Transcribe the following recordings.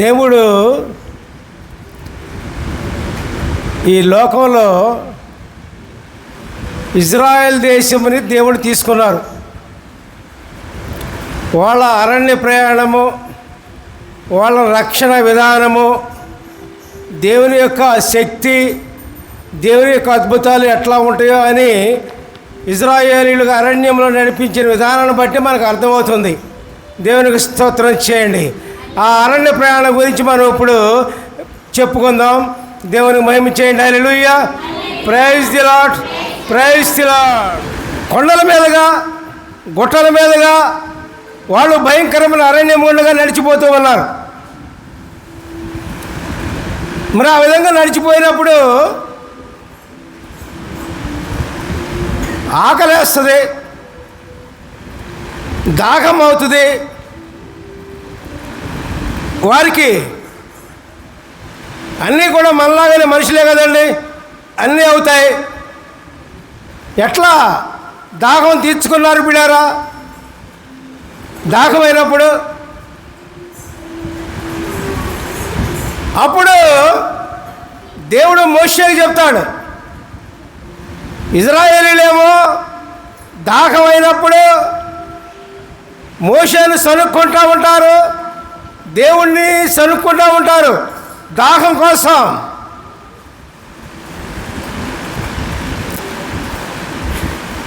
దేవుడు ఈ లోకంలో ఇజ్రాయెల్ దేశముని దేవుడు తీసుకున్నారు. వాళ్ళ అరణ్య ప్రయాణము, వాళ్ళ రక్షణ విధానము, దేవుని యొక్క శక్తి, దేవుని యొక్క అద్భుతాలు ఎట్లా ఉంటాయో అని ఇజ్రాయేలీయులుగా అరణ్యంలో నడిపించిన విధానాన్ని బట్టి మనకు అర్థమవుతుంది. దేవునికి స్తోత్రం చేయండి. ఆ అరణ్య ప్రయాణం గురించి మనం ఇప్పుడు చెప్పుకుందాం. దేవునికి మహిమ చేయండి. హల్లెలూయా, praise the Lord, praise the Lord. కొండల మీదుగా, గుట్టల మీదుగా వాళ్ళు భయంకరమైన అరణ్యం గుండగా నడిచిపోతూ ఉన్నారు. మరి ఆ విధంగా నడిచిపోయినప్పుడు ఆకలేస్తుంది, దాహం అవుతుంది. వారికి అన్నీ కూడా మనలాగానే మనుషులే కదండి, అన్నీ అవుతాయి. ఎట్లా దాహం తీర్చుకున్నారు బిడారా? దాహమైనప్పుడు అప్పుడు దేవుడు మోషేకి చెప్తాడు. ఇజ్రాయేలీలేమో దాహమైనప్పుడు మోషేను సనుక్కుంటూ ఉంటారు, దేవుణ్ణి సనుక్కుంటూ ఉంటారు దాహం కోసం.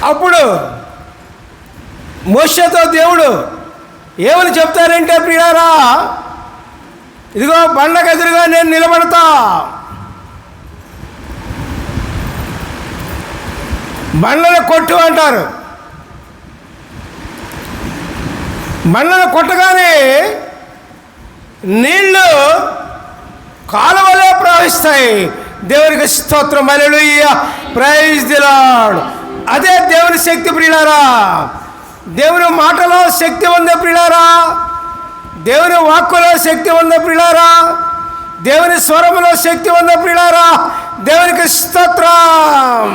అప్పుడు మోషేతో దేవుడు ఏమని చెప్తారంటే, ప్రియారా, ఇదిగో బండకు ఎదురుగా నేను నిలబడతా, బండను కొట్టు అంటారు. బండను కొట్టగానే నీళ్లు కాలువలే ప్రవహిస్తాయి. దేవునికి స్తోత్రం, హల్లెలూయా, ప్రైజ్ ది లార్డ్. అదే దేవుని శక్తి ప్రియులారా. దేవుని మాటలో శక్తి ఉంది ప్రియులారా, దేవుని వాక్కులో శక్తి ఉంది ప్రియులారా, దేవుని స్వరములో శక్తి ఉంది ప్రియులారా. దేవునికి స్తోత్రం.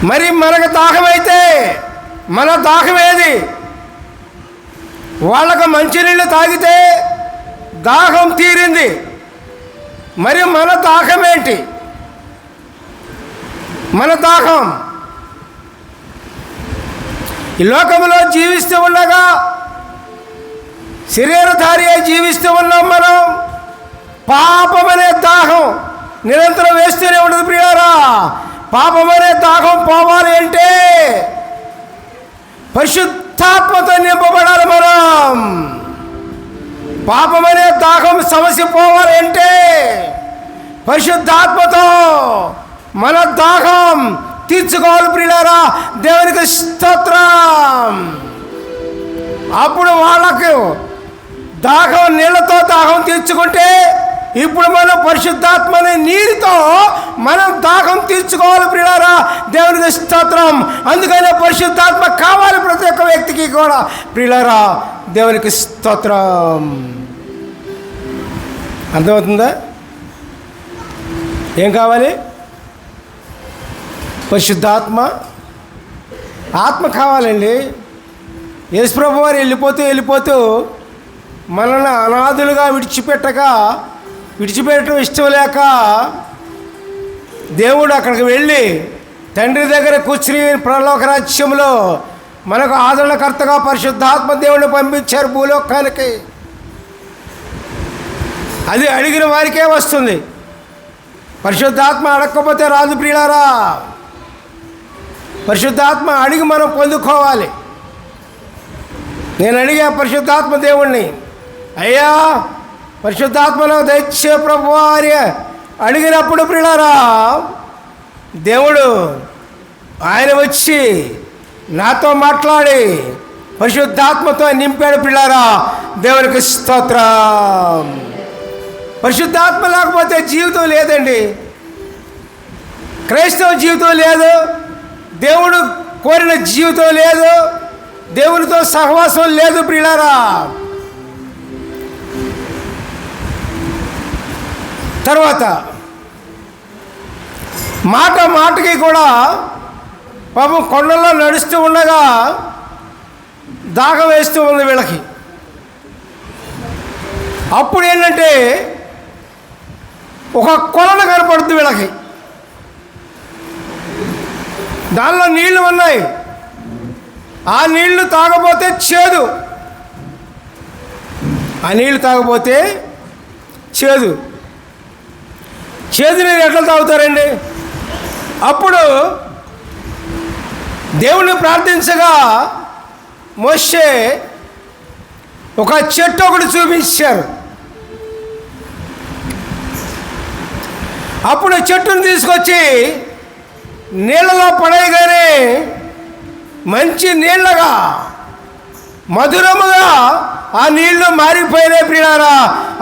మరి మనకు దాహమైతే మన దాహం ఏది? వాళ్ళకు మంచినీళ్ళు తాగితే దాహం తీరింది. మరి మన దాహం ఏంటి? మన దాహం ఈ లోకంలో జీవిస్తూ ఉండగా, శరీరధారి అయి జీవిస్తూ ఉన్నాం మనం. పాపం అనే దాహం నిరంతరం వేస్తూనే ఉంటుంది ప్రియారా. పాపం అనే దాహం పోవాలి అంటే పరిశుద్ధాత్మతో నింపబడాలి మనం. పాపం అనే దాహం సమస్య పోవాలి అంటే పరిశుద్ధాత్మతో మన దాహం తీర్చుకోవాలి ప్రియులారా. దేవునికి స్తోత్రం. అప్పుడు వాళ్ళకు దాహం నీళ్ళతో దాహం తీర్చుకుంటే, ఇప్పుడు మనం పరిశుద్ధాత్మని నీరుతో మనం దాహం తీర్చుకోవాలి ప్రియులారా. దేవునికి స్తోత్రం. అందుకనే పరిశుద్ధాత్మ కావాలి ప్రతి ఒక్క వ్యక్తికి కూడా ప్రియులారా. దేవునికి స్తోత్రం. అర్థమవుతుందా? ఏం కావాలి? పరిశుద్ధాత్మ, ఆత్మ కావాలండి. యేసుప్రభు వారు వెళ్ళిపోతూ మనల్ని అనాథులుగా విడిచిపెట్టడం ఇష్టం లేక దేవుడు అక్కడికి వెళ్ళి తండ్రి దగ్గర కూర్చుని పరలోక రాజ్యంలో మనకు ఆదరణకర్తగా పరిశుద్ధాత్మ దేవుడిని పంపించారు భూలోకానికి. అది అడిగిన వారికే వస్తుంది. పరిశుద్ధాత్మ అడగకపోతే రాదు ప్రియులారా. పరిశుద్ధాత్మ అడిగి మనం పొందుకోవాలి. నేను అడిగా పరిశుద్ధాత్మ దేవుణ్ణి, అయ్యా పరిశుద్ధాత్మలో దయచే ప్రభు అని అడిగినప్పుడు ప్రియులారా, దేవుడు ఆయన వచ్చి నాతో మాట్లాడి పరిశుద్ధాత్మతో నింపాడు ప్రియులారా. దేవునికి స్తోత్రం. పరిశుద్ధాత్మ లేకపోతే జీవితం లేదండి. క్రైస్తవ జీవితం లేదు, దేవుడు కోరిన జీవితం లేదు, దేవునితో సహవాసం లేదు ప్రియులారా. తర్వాత మాటకి కూడా పాపం కొండల్లో నడుస్తూ ఉండగా దాహం వేస్తూ ఉంది వీళ్ళకి. అప్పుడు ఏంటంటే ఒక కొలను కనపడుతుంది వీళ్ళకి. దానిలో నీళ్లు ఉన్నాయి. ఆ నీళ్లు తాగపోతే చేదు. ఆ నీళ్లు తాగపోతే చేదు. చేదు నీరు ఎట్లా తాగుతారండి? అప్పుడు దేవుణ్ణి ప్రార్థించగా మోషే ఒక చెట్టు ఒకటి చూపించారు. అప్పుడు చెట్టును తీసుకొచ్చి నీళ్ళలో పడేయగానే మంచి నీళ్ళగా మధురముగా ఆ నీళ్లు మారిపోయినాయి ప్రియారా.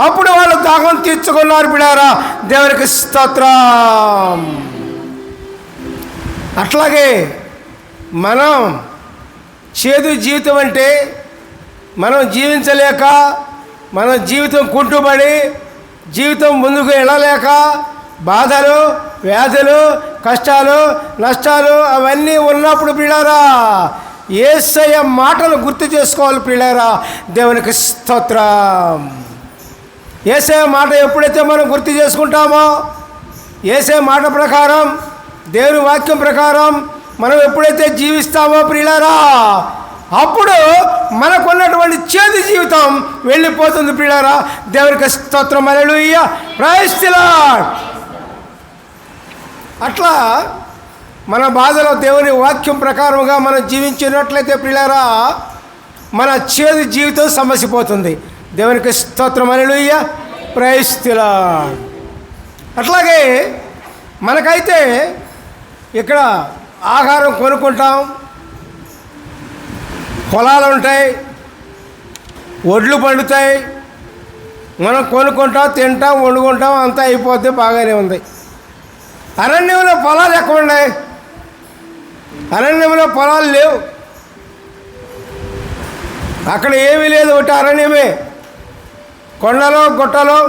అప్పుడు వాళ్ళు దాహం తీర్చుకున్నారు ప్రియారా. దేవునికి స్తోత్రం. అట్లాగే మనం చేదు జీవితం అంటే మనం జీవించలేక, మన జీవితం కుంటుబడి, జీవితం ముందుకు వెళ్ళలేక, బాధలు, వ్యాధులు, కష్టాలు, నష్టాలు అవన్నీ ఉన్నప్పుడు ప్రియులారా యేసయ్య మాటలు గుర్తు చేసుకోవాలి ప్రియులారా. దేవునికి స్తోత్రం. యేసయ్య మాట ఎప్పుడైతే మనం గుర్తు చేసుకుంటామో, యేసయ్య మాట ప్రకారం, దేవుని వాక్యం ప్రకారం మనం ఎప్పుడైతే జీవిస్తామో ప్రియులారా, అప్పుడు మనకున్నటువంటి చేదు జీవితం వెళ్ళిపోతుంది ప్రియులారా. దేవునికి స్తోత్రం. హల్లెలూయా. Praise the Lord. అట్లా మన బాధలో దేవుని వాక్యం ప్రకారంగా మనం జీవించినట్లయితే ప్రియులారా మన చేదు జీవితం సమసిపోతుంది. దేవునికి స్తోత్రం. హల్లెలూయా. Praise the Lord. అట్లాగే మనకైతే ఇక్కడ ఆహారం కొనుక్కుంటాం, పొలాలు ఉంటాయి, ఒడ్లు పండుతాయి, మనం కొనుక్కుంటాం, తింటాం, వండుకుంటాం, అంతా అయిపోతే బాగానే ఉంది. అరణ్యంలో పొలాలు ఎక్కడ ఉన్నాయి? అరణ్యంలో పొలాలు లేవు. అక్కడ ఏమీ లేదు, ఒకటి అరణ్యమే. కొండలు, గుట్టలు,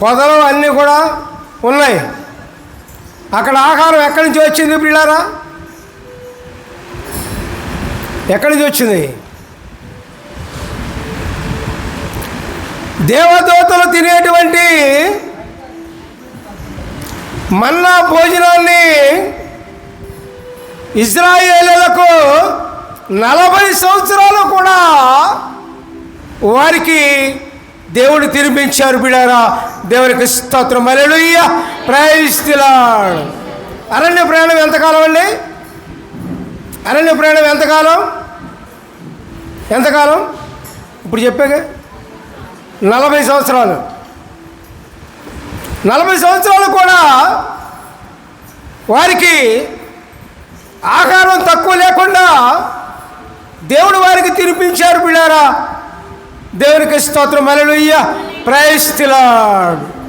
పొదలు అన్నీ కూడా ఉన్నాయి. అక్కడ ఆహారం ఎక్కడి నుంచి వచ్చింది పిల్లారా? ఎక్కడి నుంచి వచ్చింది? దేవదూతలు తినేటువంటి మన్నా భోజనాన్ని ఇశ్రాయేలీయులకు 40 సంవత్సరాలు కూడా వారికి దేవుడు తినిపించారు బిడ్డారా. దేవునికి స్తోత్రం. హల్లెలూయా. Praise the Lord. అరణ్య ప్రయాణం ఎంతకాలం అండి? అరణ్య ప్రయాణం ఎంతకాలం? ఇప్పుడు చెప్పాగా 40 సంవత్సరాలు. 40 సంవత్సరాలు కూడా వారికి ఆహారం తక్కువ లేకుండా దేవుడు వారికి తినిపించారు బిడ్డారా. దేవునికి స్తోత్రం. హల్లెలూయా. Praise the lord.